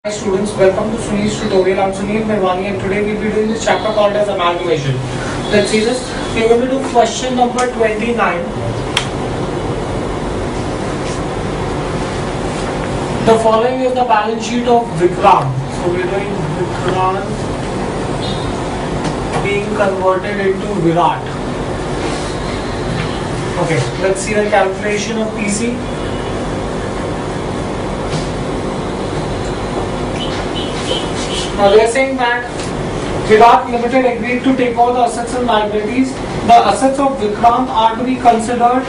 Hi students, welcome to Sunil's tutorial. I'm Sunil Nirvani and today we'll be doing this chapter called as amalgamation. Let's see this. We're going to do question number 29. The following is the balance sheet of Vikram. So we're doing Vikram being converted into Virat. Okay, let's see the calculation of PC. Now they are saying that Virat Limited agreed to take over the assets and liabilities. The assets of Vikrant are to be considered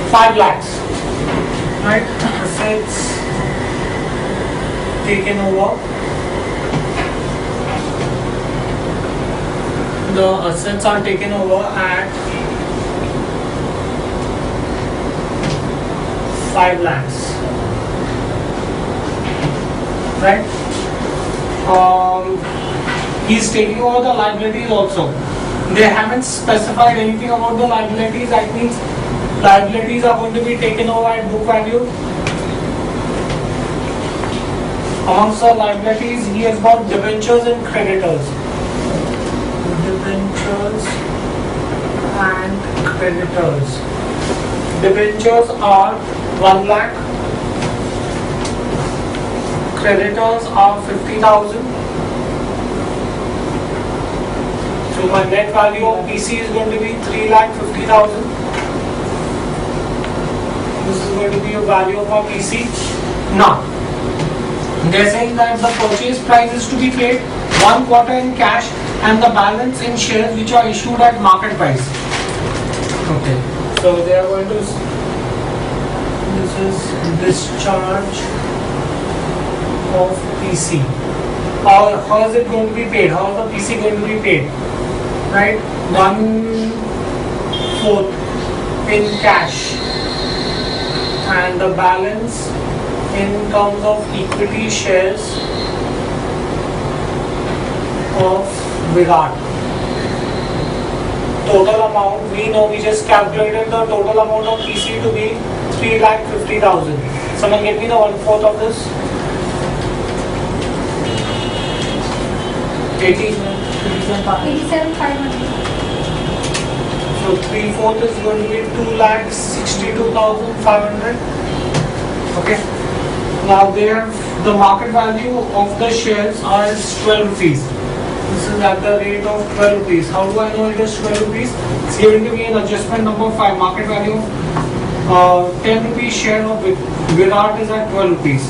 5 lakhs. Right? Assets taken over. The assets are taken over at 5 lakhs. Right? He's taking over the liabilities also. They haven't specified anything about the liabilities. That means liabilities are going to be taken over at book value. Amongst the liabilities, he has got debentures and creditors. Debentures and creditors. Debentures are 1 lakh. Creditors are 50,000. So my net value of PC is going to be 3,50,000. This is going to be a value of our PC. Now, they're saying that the purchase price is to be paid 1 quarter in cash and the balance in shares which are issued at market price. Okay. So they are going to. This is discharge of PC. How is it going to be paid? How is the PC going to be paid? Right? 1/4 in cash and the balance in terms of equity shares of Virat. Total amount, we know we just calculated the total amount of PC to be 3,50,000. Someone get me the 1/4 of this? 87,500. So 3/4 is going to be 2,62,500. Okay. Now they have the market value of the shares is 12 rupees. This is at the rate of 12 rupees. How do I know it is 12 rupees? It's given to me in adjustment number 5. Market value of 10 rupees share of Virat is at 12 rupees.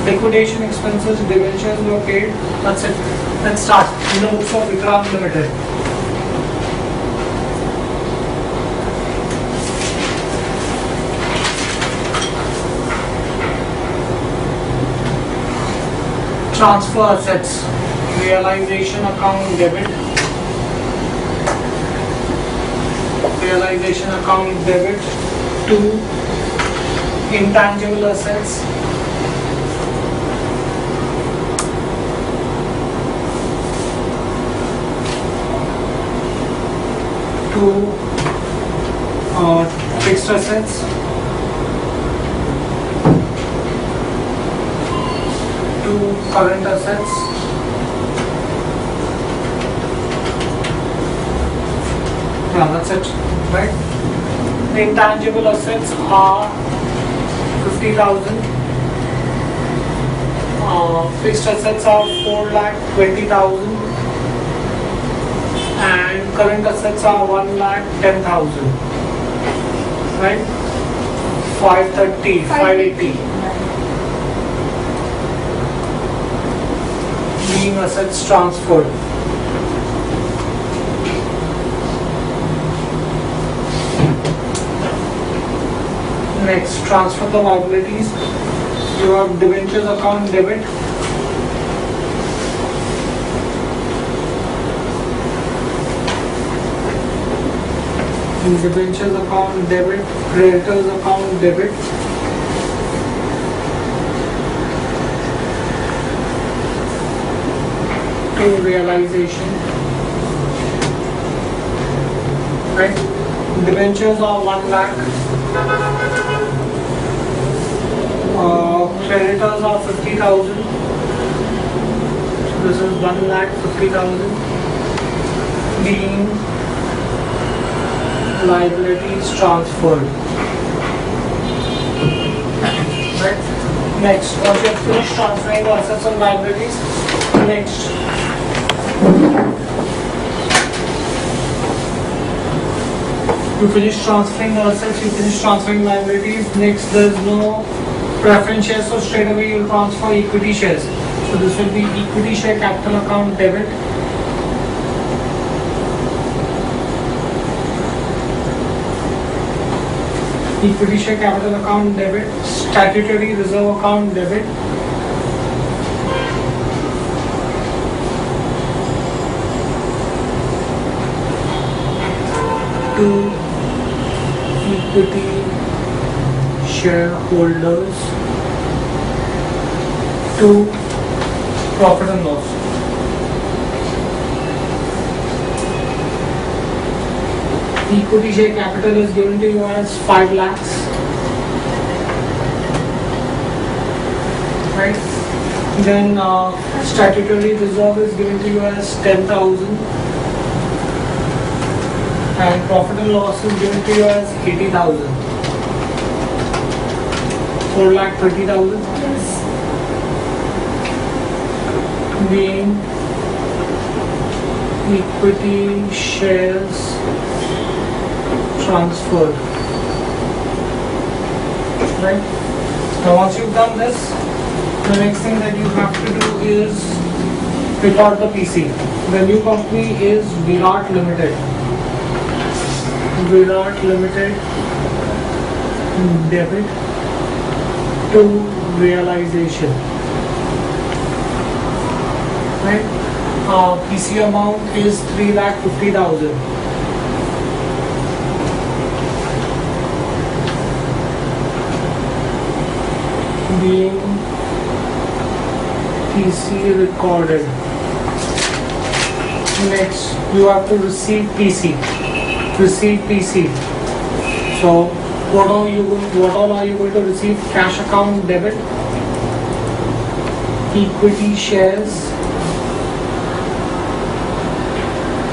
Liquidation expenses, debentures were paid. That's it. Let's start in the books of Vikram Limited. Transfer assets, realization account debit. Realization account debit to intangible assets. To fixed assets, to current assets, yeah, that's it, right? The intangible assets are 50,000. Fixed assets are 4,20,000. And current assets are 1,10,000. Right? 530, 580. Being assets transferred. Next, transfer the liabilities. You have debentures account debit. Debentures account debit, creditors account debit. To realization. Right? Debentures are 1 lakh. Creditors are 50,000. This is 1,50,000 being liabilities transferred. Right. Next, once you have finished transferring the assets and liabilities, next. You finish transferring the assets, you finish transferring liabilities. Next, there is no preference shares, so straight away you will transfer equity shares. So this will be equity share capital account debit. Equity share capital account debit, statutory reserve account debit, to equity shareholders, to profit and loss. Equity share capital is given to you as 5 lakhs, right? Then statutory reserve is given to you as 10,000, and profit and loss is given to you as 80,000. 4,30,000 being equity shares transferred. Right? Now once you've done this, the next thing that you have to do is record the PC. The new company is Virat Limited. Virat Limited debit to realization. Right? PC amount is 3,50,000. Being PC recorded. Next, you have to receive PC. Receive PC. So, what all are you going to receive? Cash account debit, equity shares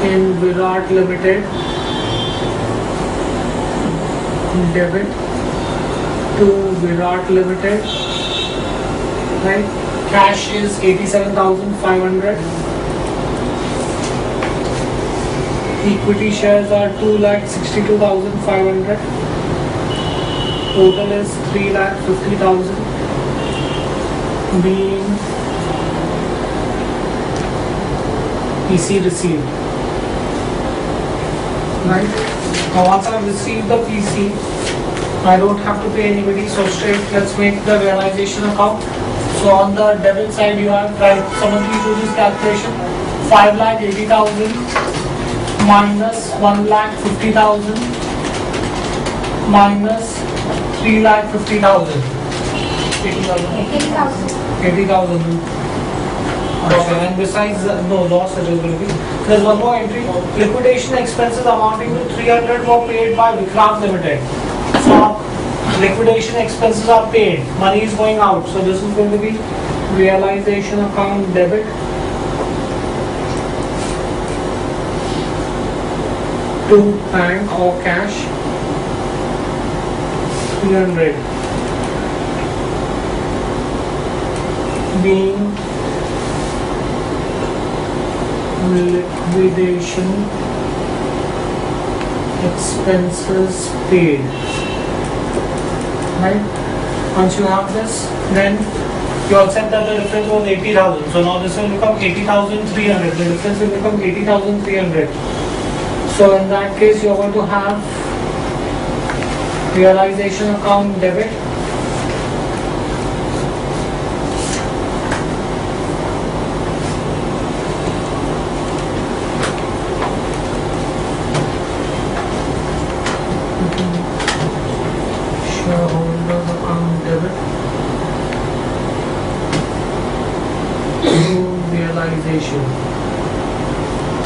in Virat Limited debit to Virat Limited. Right? Cash is 87,500. Equity shares are 2,62,500. Total is 3,50,000 being PC received. Right? Now once I've received the PC, I don't have to pay anybody, so straight let's make the realization account. So on the debit side you have, right, someone please do this calculation. 5,80,000 minus 1,50,000 minus 3,50,000. 80,000. Okay, and besides, no loss eligibility. There's one more entry. Liquidation expenses amounting to 300 were paid by Vikrant Limited. So liquidation expenses are paid. Money is going out. So this is going to be realization account debit to bank or cash. 300 being liquidation expenses paid. Right? Once you have this, then you accept that the difference was 80,000. So now this will become 80,300. The difference will become 80,300. So in that case, you are going to have realization account debit shareholder account debit to realization.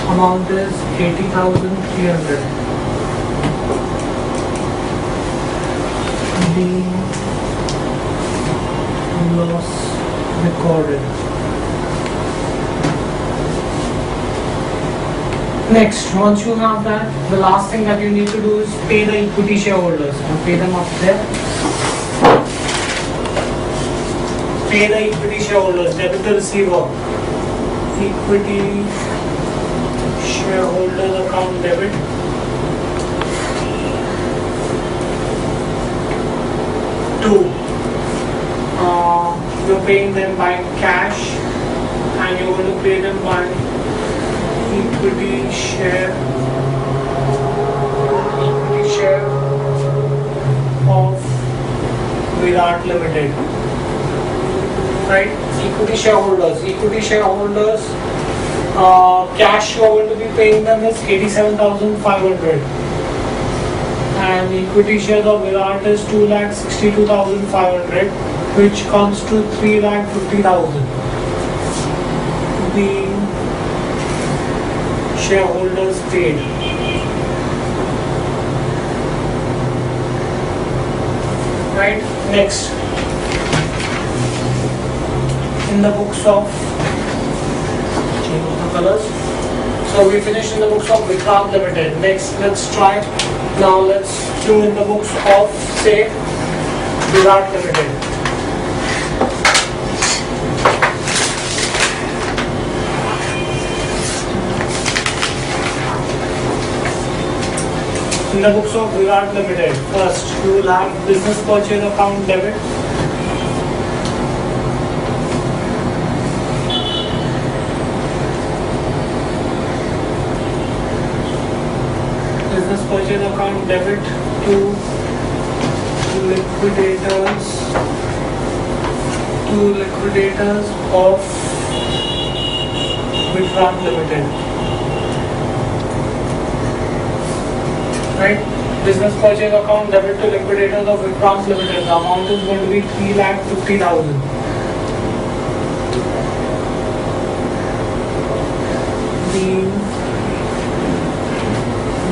Amount is 80,300. Being loss recorded. Next, once you have that, the last thing that you need to do is pay the equity shareholders. You pay them up there. Pay the equity shareholders, debit the receiver. Equity shareholders account debit. Two, you're paying them by cash and you're going to pay them by equity share of Virat Limited. Right? Equity shareholders, cash you are going to be paying them is 87,500 and equity shares of Virat is 2,62,500, which comes to 3,50,000 being shareholders paid. Right? Next, in the books of, change the colors. So we finished in the books of Vikrant Limited. Next, let's try. Now let's do in the books of, say, Virat Limited. In the books of Virat Limited, first you will have business purchase account debit. Business purchase account debit to liquidators of Vikrant Limited. Right? Business purchase account debit to liquidators of Vikrant Limited. The amount is going to be 3,50,000. Being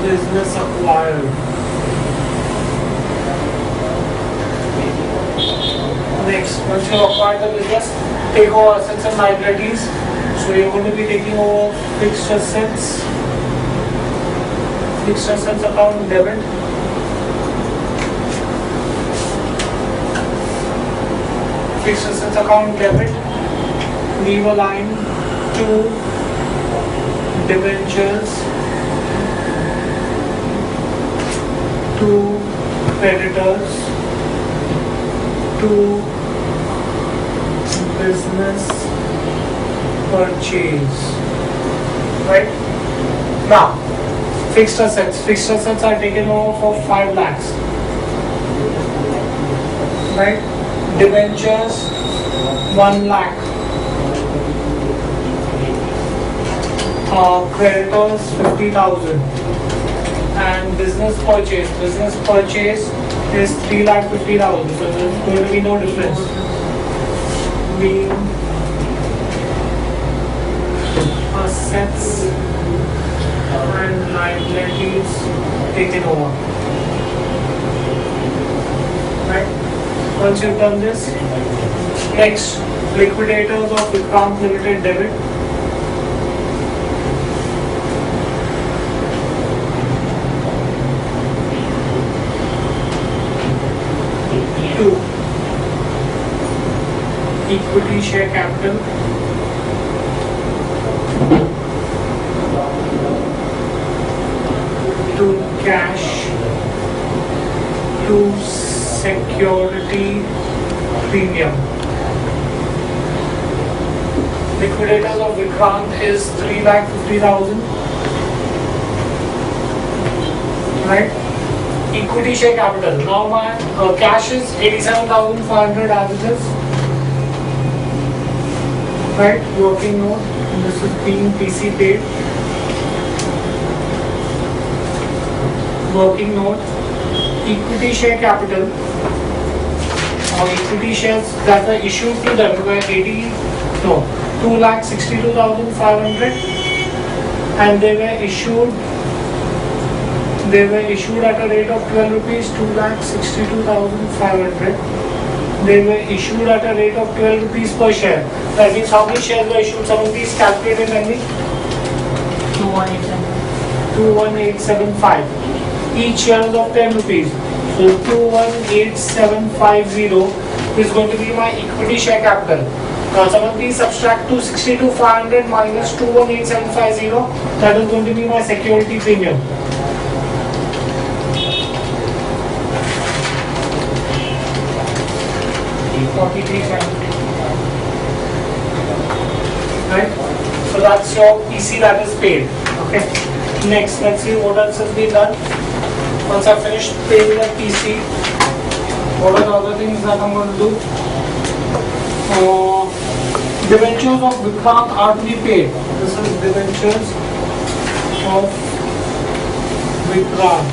business acquired. Next, once you acquire the business, take over assets and liabilities. So you're going to be taking over fixed assets account debit. Fixed assets account debit. Leave a line to debentures to creditors to business purchase. Right? Now, fixed assets are taken over for 5 lakhs. Right? Debentures 1 lakh. Creditors 50,000. And business purchase is 3,50,000. So there's going to be no difference. Being assets and liabilities taken over. Right? Once you've done this, next, liquidators of Vikrant Limited debit. Two, equity share capital. To cash, to security premium. Liquidators of Vikrant is 3,50,000. Right? Equity share capital. Now my cash is 87,500 as it is. Right? Working note. This is being PC paid. Working note. Equity share capital or equity shares that were issued to them were 2,62,500 and they were issued at a rate of 12 rupees, 2,62,500. They were issued at a rate of 12 rupees per share. That means how many shares were issued? Some of these calculated, Randy? 2,187. 21875. Each share is of 10 rupees. So 218,750 is going to be my equity share capital. Now someone please subtract 262,500 minus 218,750. That is going to be my security premium. Right? So that's your PC that is paid. Okay. Next, let's see what else has been done. Once I finish paying the PC, what are the other things that I'm going to do? Debentures of Vikrant are to be paid. This is debentures of Vikrant.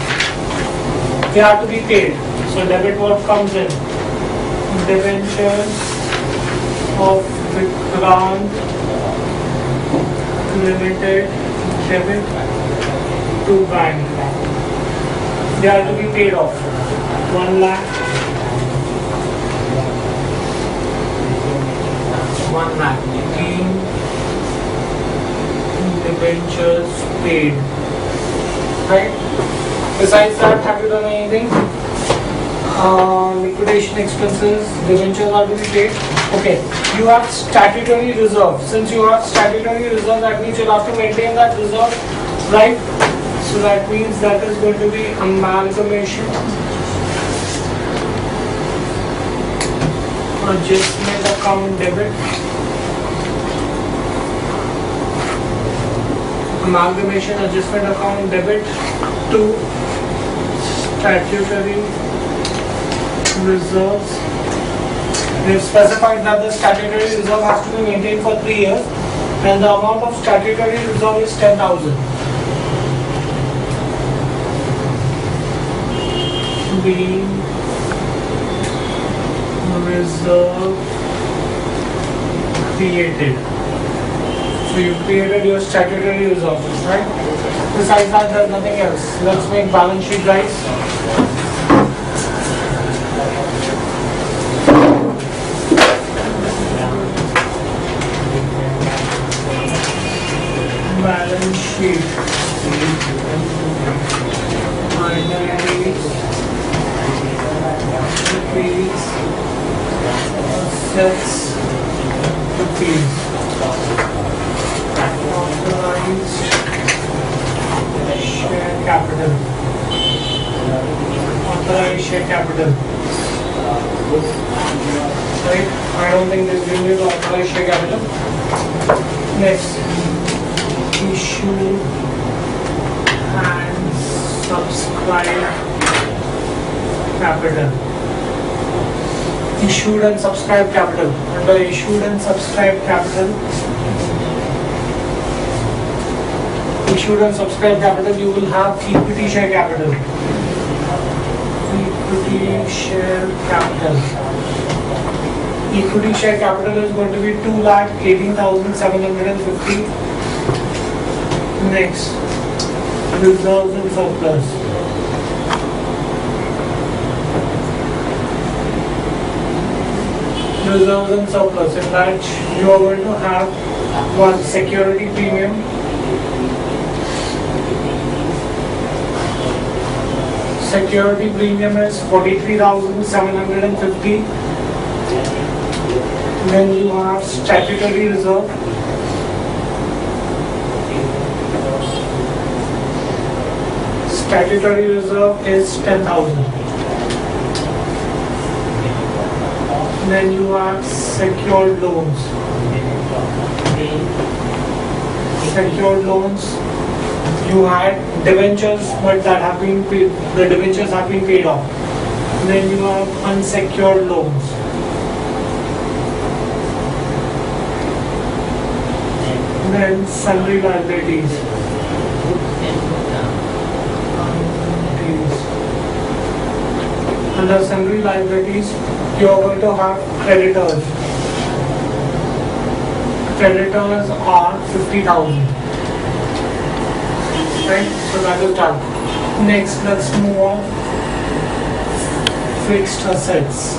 They are to be paid. So debit what comes in? Debentures of Vikrant Limited debit to bank. They are to be paid off. 1 lakh. 1 lakh. Debentures paid. Right? Besides that, have you done anything? Liquidation expenses, debentures are to be paid. Okay, you have statutory reserve. Since you have statutory reserve, that means you'll have to maintain that reserve, right? So that means that is going to be amalgamation, adjustment account debit, amalgamation adjustment account debit to statutory reserves. We have specified that the statutory reserve has to be maintained for 3 years and the amount of statutory reserve is 10,000. Being reserve created. So you created your statutory reserve, right? Besides that, there's nothing else. Let's make balance sheet, guys. Balance sheet. Liabilities, rupees, assets, rupees. Authorized share capital. Authorized share capital. Right? I don't think this will be authorized share capital. Next. Issue and subscribe capital. Issued and subscribed capital. Under issued and subscribed capital, you will have equity share capital. Equity share capital. Equity share capital is going to be 2,18,750. Next, reserves and surplus. Reserves and surplus. In that, you are going to have one security premium, security premium is 43,750. Then you have statutory reserve. Statutory reserve is 10,000. Then you have secured loans. Secured loans. You had debentures, but that have been paid. The debentures have been paid off. Then you have unsecured loans. Then sundry liabilities. Under sundry liabilities, you are going to have creditors. Creditors are 50,000. Right? So that is done. Next, let's move on. Fixed assets.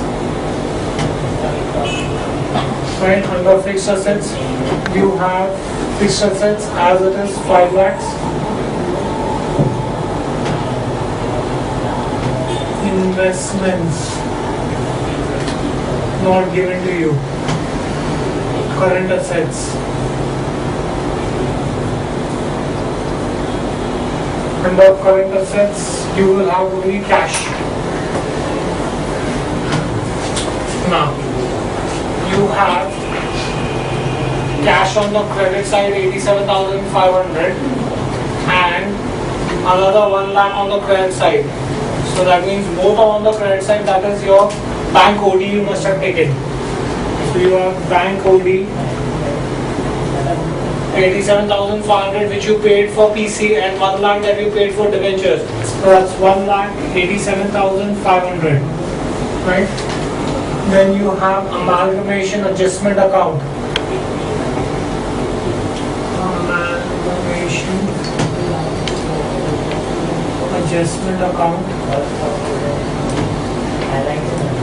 Right? Under fixed assets, you have fixed assets as it is 5 lakhs. investments not given to you, current assets. Under current assets, you will have only cash. Now, you have cash on the credit side 87,500 and another 1 lakh on the credit side. So that means both are on the credit side, that is your bank OD you must have taken. So you have bank OD 87,500 which you paid for PC and 1 lakh that you paid for debentures. So that's 1,87,500, right? Then you have amalgamation adjustment account. Amalgamation adjustment account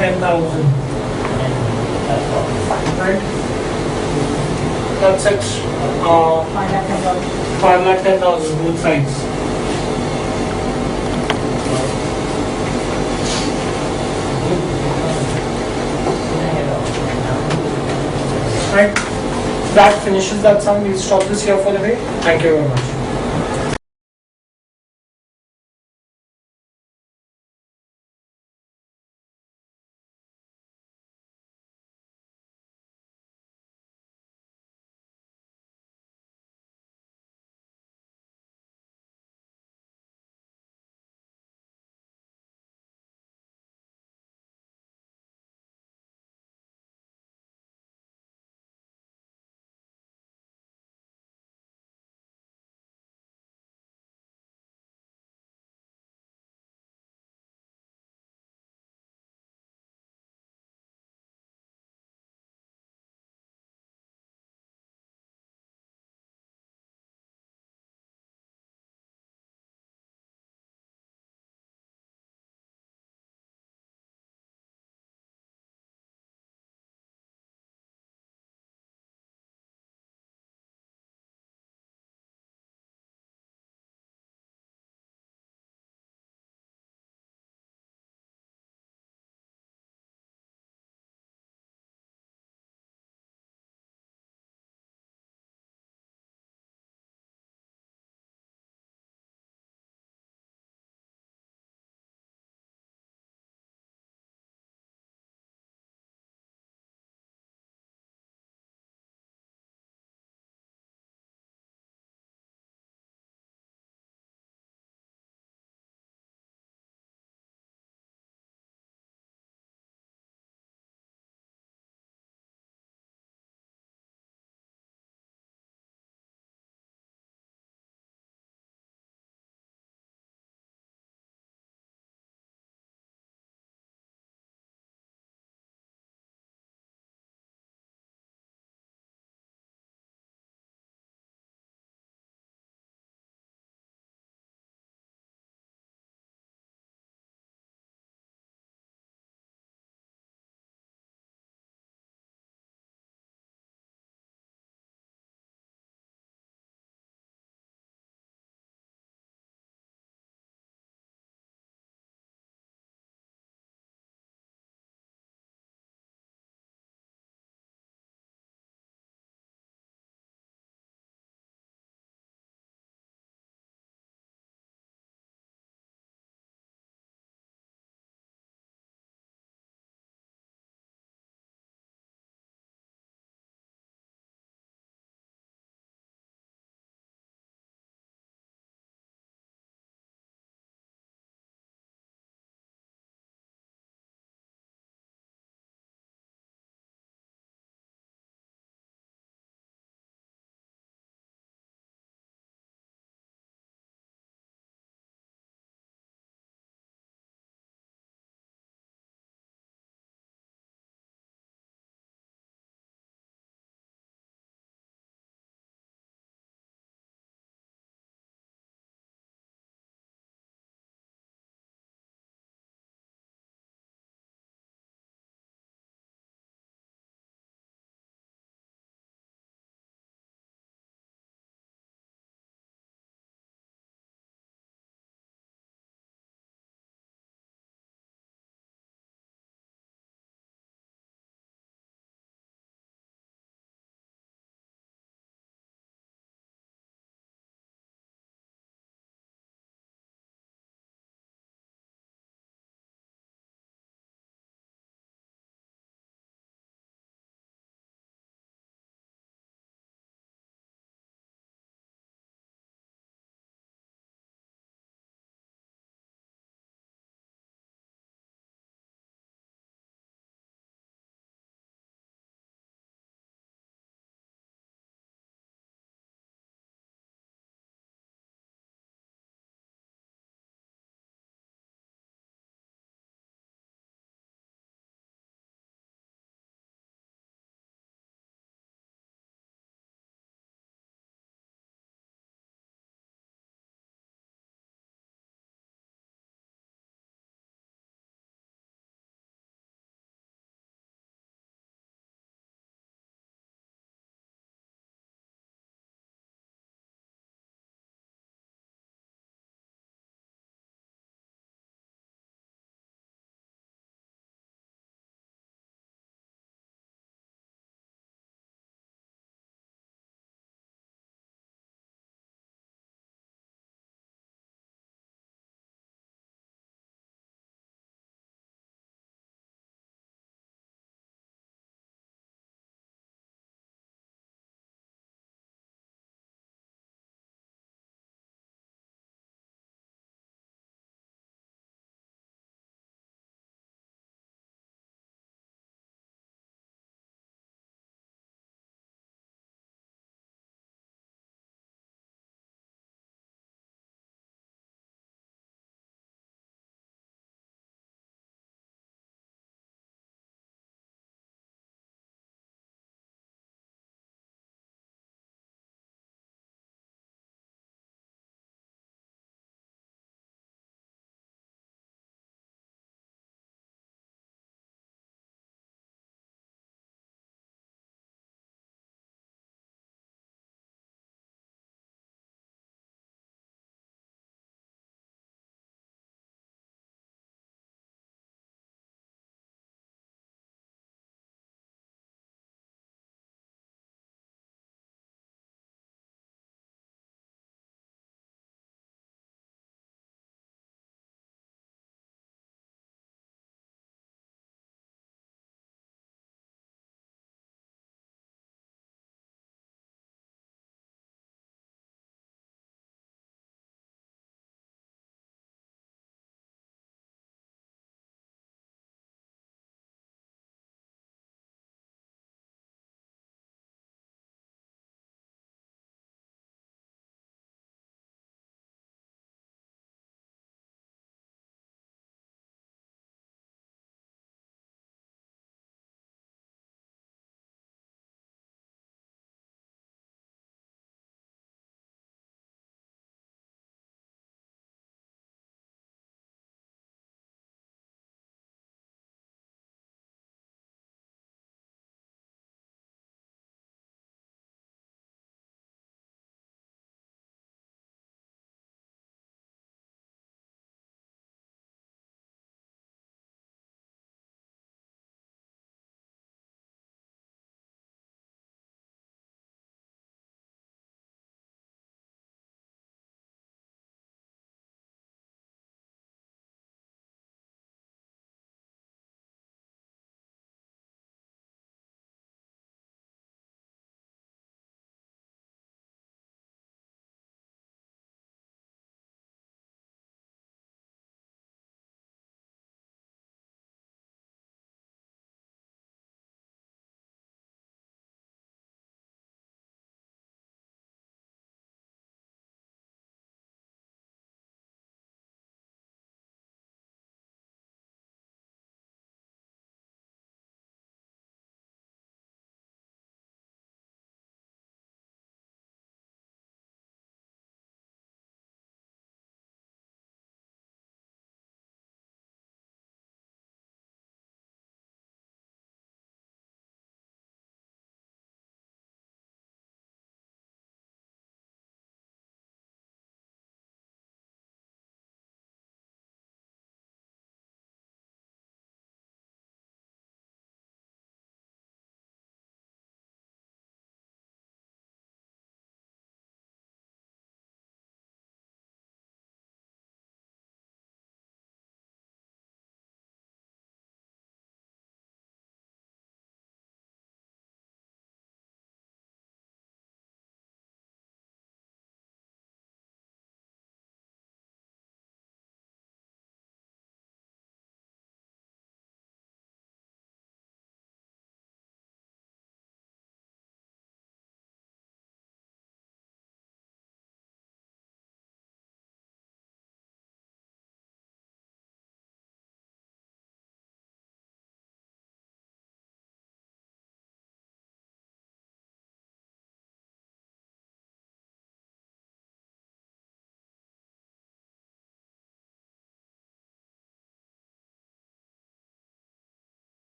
10,000, right? That's it. 5,10,000 both sides. Right? That finishes that sum. We'll stop this here for the day. Thank you very much.